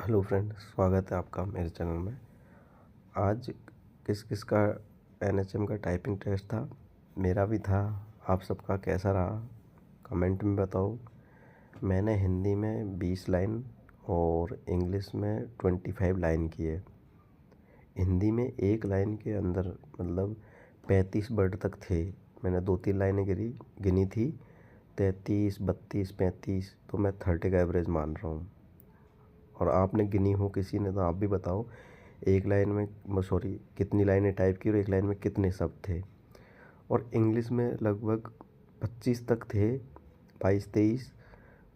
Hello friend, स्वागत है आपका मेरे चैनल में। आज किस किस का एनएचएम का टाइपिंग टेस्ट था। मेरा भी था। आप सबका कैसा रहा कमेंट में बताओ। मैंने हिंदी में 20 लाइन और इंग्लिश में 25 लाइन किए। हिंदी में एक लाइन के अंदर मतलब 35 वर्ड तक थे। मैंने 2-3 लाइनें गिनी थी, 33, 32, 35, तो मैं 30 का एवरेज मान रहा हूँ। और आपने गिनी हो किसी ने तो आप भी बताओ, एक लाइन में सॉरी कितनी लाइनें टाइप की और एक लाइन में कितने शब्द थे। और इंग्लिश में लगभग 25 तक थे, 22-23।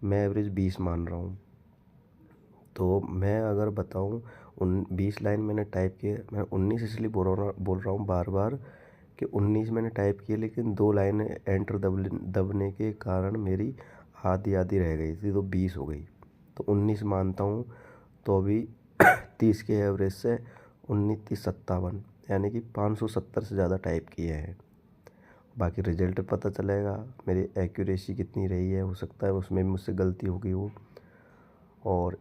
मैं एवरेज 20 मान रहा हूँ। तो मैं अगर बताऊँ 20 लाइन मैंने टाइप किए। मैं 19 इसलिए बोल रहा हूँ बार बार कि 19 मैंने टाइप किए, लेकिन 2 लाइनें एंटर दबने के कारण मेरी आधी आधी रह गई थी, तो 20 हो गई। तो 19 मानता हूँ। तो अभी 30 के एवरेज से 19-30-57 यानी कि 570 से ज़्यादा टाइप किए हैं। बाकी रिजल्ट पता चलेगा मेरी एक्यूरेसी कितनी रही है। हो सकता है उसमें भी मुझसे गलती हो गई हो। और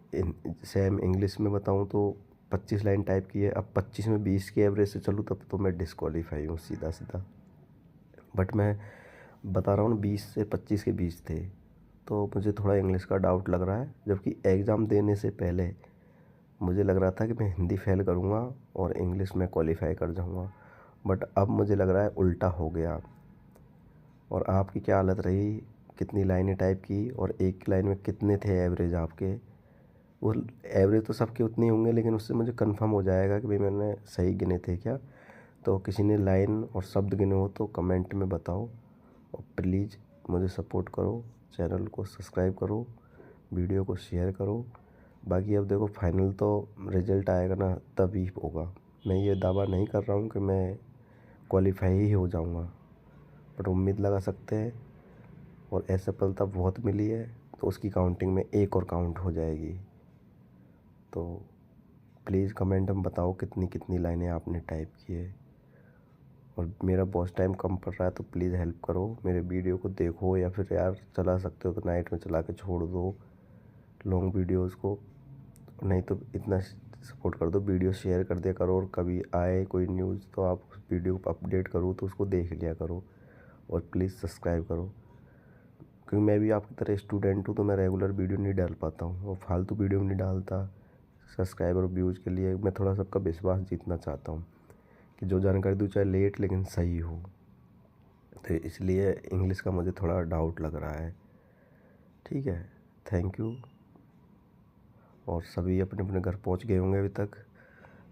सेम इंग्लिश में बताऊँ तो 25 लाइन टाइप की है। अब 25 में 20 के एवरेज से चलूँ तब तो मैं डिस्क्वालीफाई हूँ सीधा सीधा। बट मैं बता रहा हूँ 20 से 25 के बीच थे। तो मुझे थोड़ा इंग्लिश का डाउट लग रहा है, जबकि एग्ज़ाम देने से पहले मुझे लग रहा था कि मैं हिंदी फेल करूँगा और इंग्लिश में क्वालिफाई कर जाऊँगा। बट अब मुझे लग रहा है उल्टा हो गया। और आपकी क्या हालत रही, कितनी लाइनें टाइप की और एक लाइन में कितने थे एवरेज आपके? वो एवरेज तो सबके उतने ही होंगे, लेकिन उससे मुझे कंफर्म हो जाएगा कि भाई मैंने सही गिने थे क्या। तो किसी ने लाइन और शब्द गिने हो तो कमेंट में बताओ। और प्लीज़ मुझे सपोर्ट करो, चैनल को सब्सक्राइब करो, वीडियो को शेयर करो। बाकी अब देखो फाइनल तो रिज़ल्ट आएगा ना तभी होगा। मैं ये दावा नहीं कर रहा हूँ कि मैं क्वालिफाई ही हो जाऊँगा, बट उम्मीद लगा सकते हैं। और असफलता बहुत मिली है तो उसकी काउंटिंग में एक और काउंट हो जाएगी। तो प्लीज़ कमेंट में बताओ कितनी कितनी लाइनें आपने टाइप की है। और मेरा बहुत टाइम कम पड़ रहा है तो प्लीज़ हेल्प करो, मेरे वीडियो को देखो, या फिर यार चला सकते हो तो नाइट में चला के छोड़ दो लॉन्ग वीडियोज़ को। नहीं तो इतना सपोर्ट कर दो, वीडियो शेयर कर दिया करो। और कभी आए कोई न्यूज़ तो आप उस वीडियो को अपडेट करो तो उसको देख लिया करो। और प्लीज़ सब्सक्राइब करो, क्योंकि मैं भी आपकी तरह स्टूडेंट हूँ तो मैं रेगुलर वीडियो नहीं डाल पाता हूँ और फालतू वीडियो नहीं डालता। सब्सक्राइबर व्यूज़ के लिए मैं थोड़ा सबका विश्वास जीतना चाहता हूँ कि जो जानकारी दूँ चाहे लेट लेकिन सही हो। तो इसलिए इंग्लिश का मुझे थोड़ा डाउट लग रहा है। ठीक है, थैंक यू। और सभी अपने अपने घर पहुंच गए होंगे अभी तक।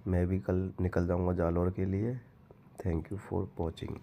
मैं भी कल निकल जाऊंगा जालौर के लिए। Thank you for watching.